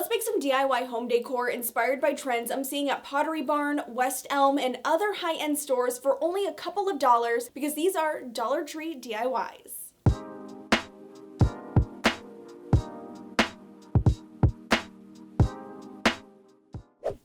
Let's make some DIY home decor inspired by trends I'm seeing at Pottery Barn, West Elm, and other high-end stores for only a couple of dollars because these are Dollar Tree DIYs.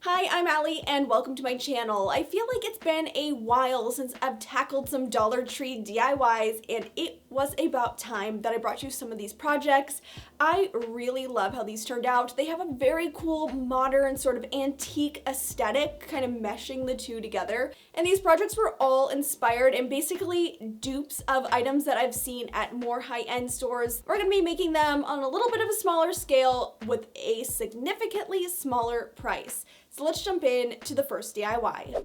Hi, I'm Alli and welcome to my channel. I feel like it's been a while since I've tackled some Dollar Tree DIYs and it was about time that I brought you some of these projects. I really love how these turned out. They have a very cool modern sort of antique aesthetic, kind of meshing the two together. And these projects were all inspired and basically dupes of items that I've seen at more high-end stores. We're gonna be making them on a little bit of a smaller scale with a significantly smaller price. So let's jump in to the first DIY.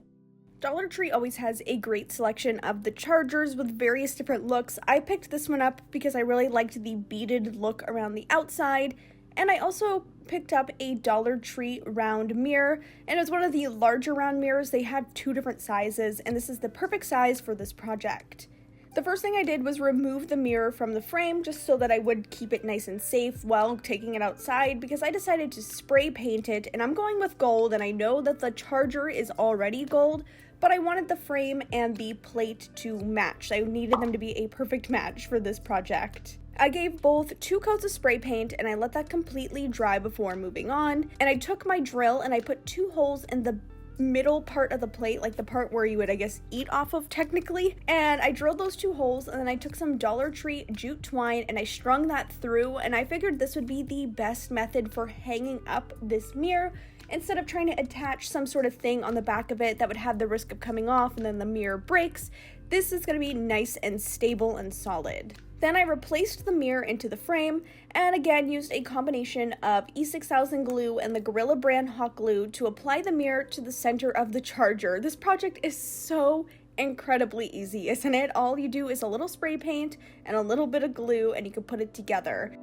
Dollar Tree always has a great selection of the chargers with various different looks. I picked this one up because I really liked the beaded look around the outside, and I also picked up a Dollar Tree round mirror, and it's one of the larger round mirrors. They have two different sizes, and this is the perfect size for this project. The first thing I did was remove the mirror from the frame just so that I would keep it nice and safe while taking it outside, because I decided to spray paint it, and I'm going with gold, and I know that the charger is already gold, but I wanted the frame and the plate to match. I needed them to be a perfect match for this project. I gave both 2 coats of spray paint and I let that completely dry before moving on, and I took my drill and I put 2 holes in the middle part of the plate, like the part where you would, I guess, eat off of technically, and I drilled those 2 holes, and then I took some Dollar Tree jute twine and I strung that through, and I figured this would be the best method for hanging up this mirror instead of trying to attach some sort of thing on the back of it that would have the risk of coming off and then the mirror breaks. This is going to be nice and stable and solid. Then I replaced the mirror into the frame and again used a combination of E6000 glue and the Gorilla brand hot glue to apply the mirror to the center of the charger. This project is so incredibly easy, isn't it? All you do is a little spray paint and a little bit of glue and you can put it together.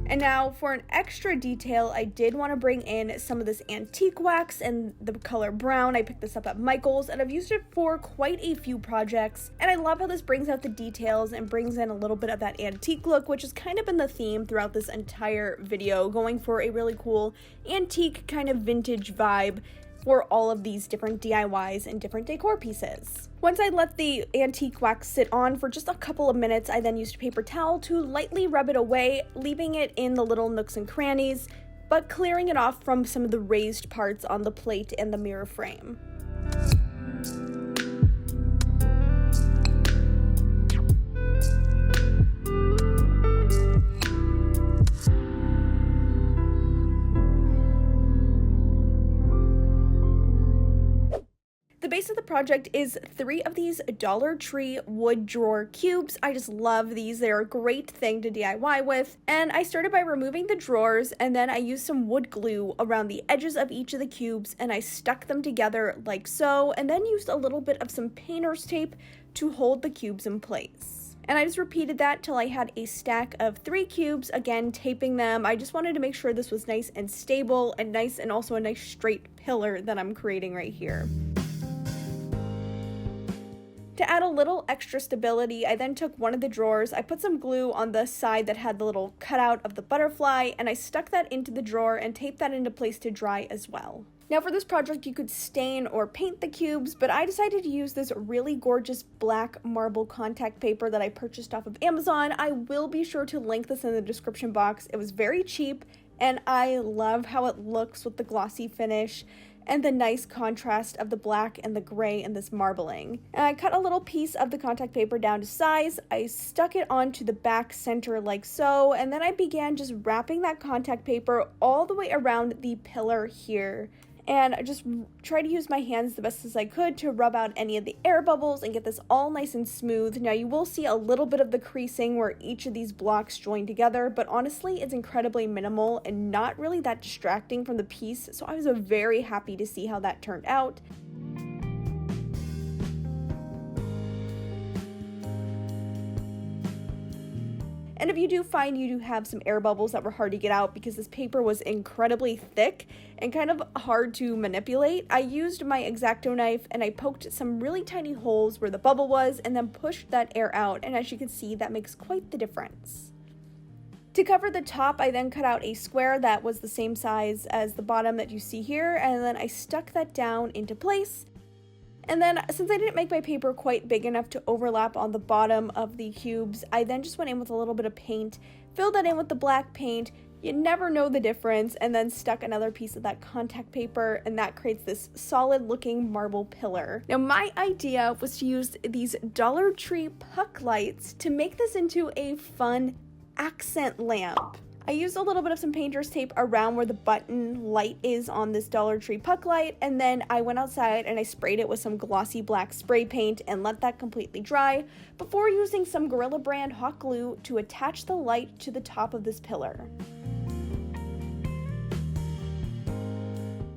And now for an extra detail, I did want to bring in some of this antique wax and the color brown. I picked this up at Michael's and I've used it for quite a few projects. And I love how this brings out the details and brings in a little bit of that antique look, which has kind of been the theme throughout this entire video, going for a really cool antique kind of vintage vibe for all of these different DIYs and different decor pieces. Once I let the antique wax sit on for just a couple of minutes, I then used a paper towel to lightly rub it away, leaving it in the little nooks and crannies, but clearing it off from some of the raised parts on the plate and the mirror frame. The base of the project is 3 of these Dollar Tree wood drawer cubes. I just love these. They're a great thing to DIY with. And I started by removing the drawers, and then I used some wood glue around the edges of each of the cubes and I stuck them together like so, and then used a little bit of some painter's tape to hold the cubes in place. And I just repeated that till I had a stack of 3 cubes, again taping them. I just wanted to make sure this was nice and stable and nice, and also a nice straight pillar that I'm creating right here. To add a little extra stability, I then took one of the drawers, I put some glue on the side that had the little cutout of the butterfly, and I stuck that into the drawer and taped that into place to dry as well. Now for this project, you could stain or paint the cubes, but I decided to use this really gorgeous black marble contact paper that I purchased off of Amazon. I will be sure to link this in the description box. It was very cheap, and I love how it looks with the glossy finish and the nice contrast of the black and the gray and this marbling. And I cut a little piece of the contact paper down to size, I stuck it onto the back center like so, and then I began just wrapping that contact paper all the way around the pillar here. And I just tried to use my hands the best as I could to rub out any of the air bubbles and get this all nice and smooth. Now you will see a little bit of the creasing where each of these blocks join together, but honestly it's incredibly minimal and not really that distracting from the piece, so I was very happy to see how that turned out. And if you do find you do have some air bubbles that were hard to get out because this paper was incredibly thick and kind of hard to manipulate, I used my X-Acto knife and I poked some really tiny holes where the bubble was and then pushed that air out, and as you can see, that makes quite the difference. To cover the top, I then cut out a square that was the same size as the bottom that you see here, and then I stuck that down into place. And then, since I didn't make my paper quite big enough to overlap on the bottom of the cubes, I then just went in with a little bit of paint, filled that in with the black paint, you never know the difference, and then stuck another piece of that contact paper, and that creates this solid looking marble pillar. Now my idea was to use these Dollar Tree puck lights to make this into a fun accent lamp. I used a little bit of some painter's tape around where the button light is on this Dollar Tree puck light, and then I went outside and I sprayed it with some glossy black spray paint and let that completely dry before using some Gorilla brand hot glue to attach the light to the top of this pillar.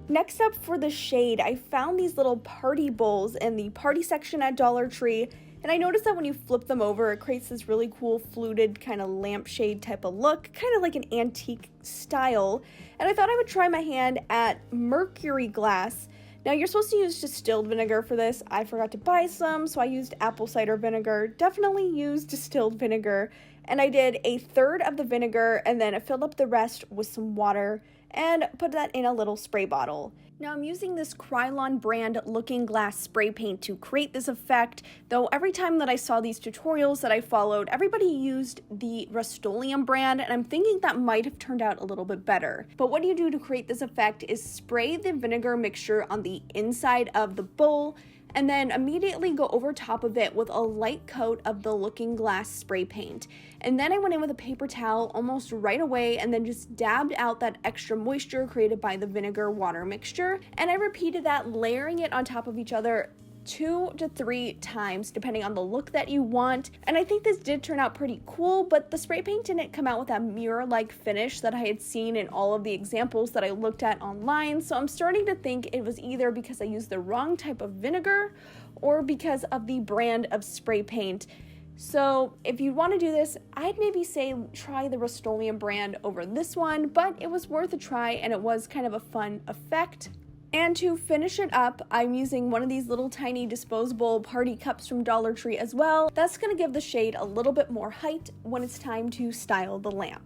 Next up, for the shade, I found these little party bowls in the party section at Dollar Tree, and I noticed that when you flip them over, it creates this really cool fluted kind of lampshade type of look, kind of like an antique style. And I thought I would try my hand at mercury glass. Now you're supposed to use distilled vinegar for this. I forgot to buy some, so I used apple cider vinegar. Definitely use distilled vinegar. And I did a third of the vinegar, and then I filled up the rest with some water and put that in a little spray bottle. Now I'm using this Krylon brand looking glass spray paint to create this effect, though every time that I saw these tutorials that I followed, everybody used the Rust-Oleum brand, and I'm thinking that might have turned out a little bit better. But what you do to create this effect is spray the vinegar mixture on the inside of the bowl, and then immediately go over top of it with a light coat of the looking glass spray paint. And then I went in with a paper towel almost right away and then just dabbed out that extra moisture created by the vinegar water mixture. And I repeated that, layering it on top of each other 2 to 3 times depending on the look that you want. And I think this did turn out pretty cool, but the spray paint didn't come out with that mirror-like finish that I had seen in all of the examples that I looked at online. So I'm starting to think it was either because I used the wrong type of vinegar or because of the brand of spray paint. So if you want to do this, I'd maybe say try the Rust-Oleum brand over this one, but it was worth a try and it was kind of a fun effect. And to finish it up, I'm using one of these little tiny disposable party cups from Dollar Tree as well. That's going to give the shade a little bit more height when it's time to style the lamp.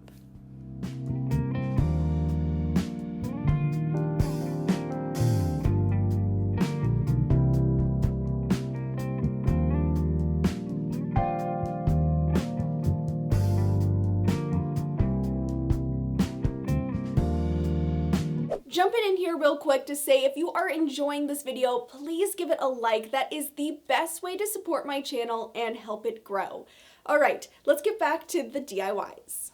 Jumping in here real quick to say, if you are enjoying this video, please give it a like. That is the best way to support my channel and help it grow. All right, let's get back to the DIYs.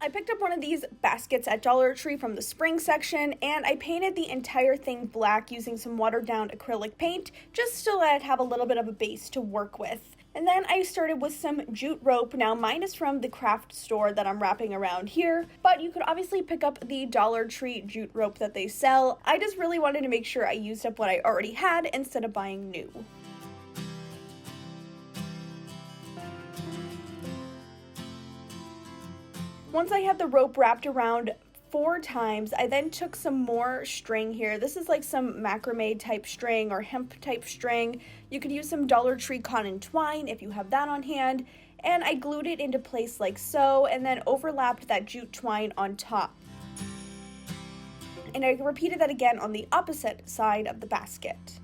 I picked up one of these baskets at Dollar Tree from the spring section, and I painted the entire thing black using some watered down acrylic paint, just so that I'd have a little bit of a base to work with. And then I started with some jute rope. Now mine is from the craft store that I'm wrapping around here, but you could obviously pick up the Dollar Tree jute rope that they sell. I just really wanted to make sure I used up what I already had instead of buying new. Once I had the rope wrapped around 4 times, I then took some more string here. This is like some macrame type string or hemp type string. You could use some Dollar Tree cotton twine if you have that on hand, and I glued it into place like so, and then overlapped that jute twine on top. And I repeated that again on the opposite side of the basket.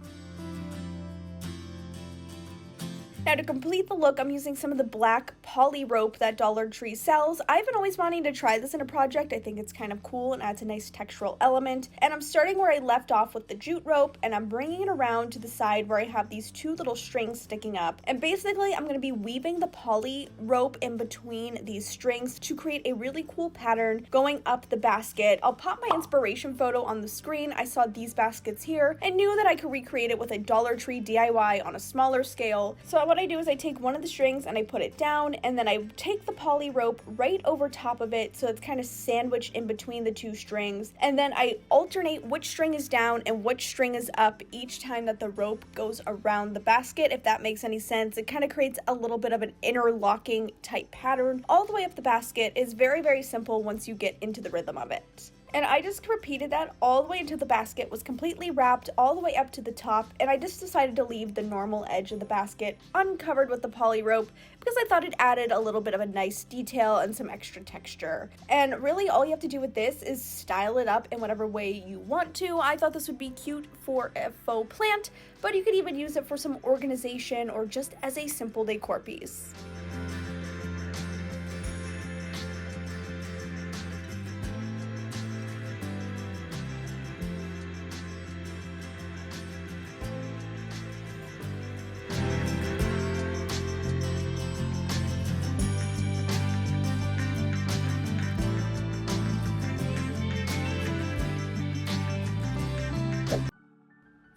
Now to complete the look, I'm using some of the black poly rope that Dollar Tree sells. I've been always wanting to try this in a project. I think it's kind of cool and adds a nice textural element. And I'm starting where I left off with the jute rope, and I'm bringing it around to the side where I have these 2 little strings sticking up. And basically, I'm going to be weaving the poly rope in between these strings to create a really cool pattern going up the basket. I'll pop my inspiration photo on the screen. I saw these baskets here and knew that I could recreate it with a Dollar Tree DIY on a smaller scale. So what I do is I take one of the strings and I put it down, and then I take the poly rope right over top of it so it's kind of sandwiched in between the two strings, and then I alternate which string is down and which string is up each time that the rope goes around the basket, if that makes any sense. It kind of creates a little bit of an interlocking type pattern all the way up the basket. Is very, very simple once you get into the rhythm of it. And I just repeated that all the way until the basket was completely wrapped all the way up to the top, and I just decided to leave the normal edge of the basket uncovered with the poly rope because I thought it added a little bit of a nice detail and some extra texture. And really all you have to do with this is style it up in whatever way you want to. I thought this would be cute for a faux plant, but you could even use it for some organization or just as a simple decor piece.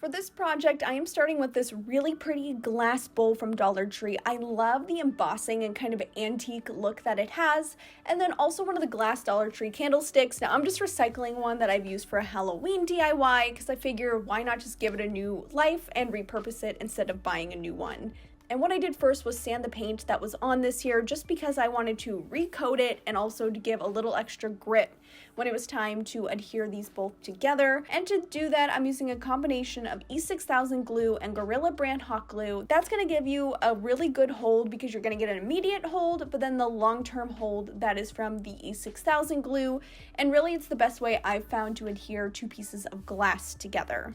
For this project, I am starting with this really pretty glass bowl from Dollar Tree. I love the embossing and kind of antique look that it has. And then also one of the glass Dollar Tree candlesticks. Now I'm just recycling one that I've used for a Halloween DIY because I figure why not just give it a new life and repurpose it instead of buying a new one. And what I did first was sand the paint that was on this here just because I wanted to recoat it and also to give a little extra grip when it was time to adhere these both together. And to do that, I'm using a combination of E6000 glue and Gorilla brand hot glue. That's going to give you a really good hold because you're going to get an immediate hold, but then the long-term hold that is from the E6000 glue. And really it's the best way I've found to adhere two pieces of glass together.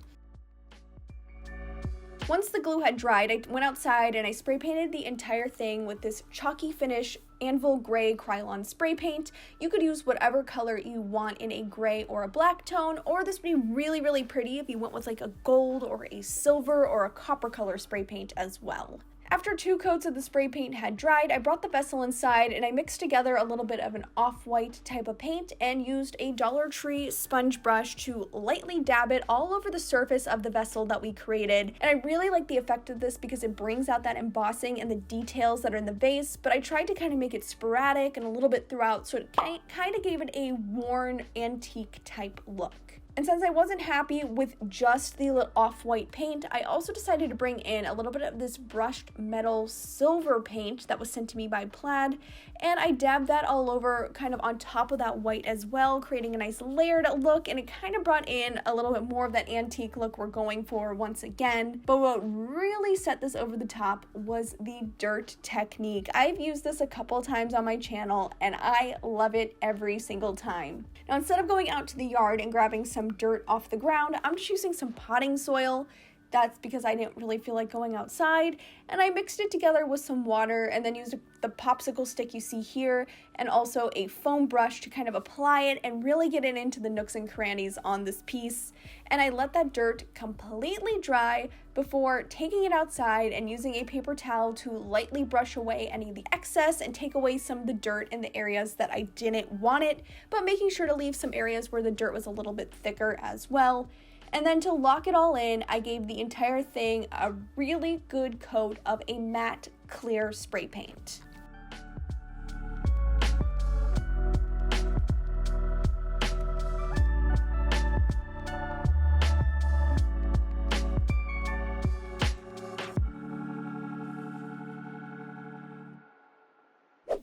Once the glue had dried, I went outside and I spray painted the entire thing with this chalky finish Anvil Gray Krylon spray paint. You could use whatever color you want in a gray or a black tone, or this would be really, really pretty if you went with like a gold or a silver or a copper color spray paint as well. After 2 coats of the spray paint had dried, I brought the vessel inside and I mixed together a little bit of an off-white type of paint and used a Dollar Tree sponge brush to lightly dab it all over the surface of the vessel that we created. And I really like the effect of this because it brings out that embossing and the details that are in the vase, but I tried to kind of make it sporadic and a little bit throughout, so it kind of gave it a worn antique type look. And since I wasn't happy with just the off-white paint, I also decided to bring in a little bit of this brushed metal silver paint that was sent to me by Plaid, and I dabbed that all over kind of on top of that white as well, creating a nice layered look, and it kind of brought in a little bit more of that antique look we're going for once again. But what really set this over the top was the dirt technique. I've used this a couple times on my channel, and I love it every single time. Now, instead of going out to the yard and grabbing some dirt off the ground, I'm just using some potting soil. That's because I didn't really feel like going outside, and I mixed it together with some water and then used the popsicle stick you see here and also a foam brush to kind of apply it and really get it into the nooks and crannies on this piece. And I let that dirt completely dry before taking it outside and using a paper towel to lightly brush away any of the excess and take away some of the dirt in the areas that I didn't want it, but making sure to leave some areas where the dirt was a little bit thicker as well. And then to lock it all in, I gave the entire thing a really good coat of a matte clear spray paint.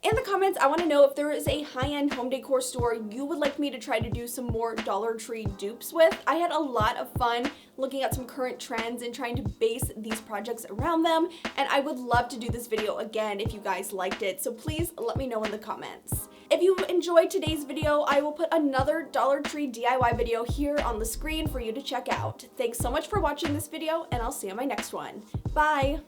In the comments, I want to know if there is a high-end home decor store you would like me to try to do some more Dollar Tree dupes with. I had a lot of fun looking at some current trends and trying to base these projects around them, and I would love to do this video again if you guys liked it, so please let me know in the comments. If you enjoyed today's video, I will put another Dollar Tree DIY video here on the screen for you to check out. Thanks so much for watching this video, and I'll see you in my next one. Bye!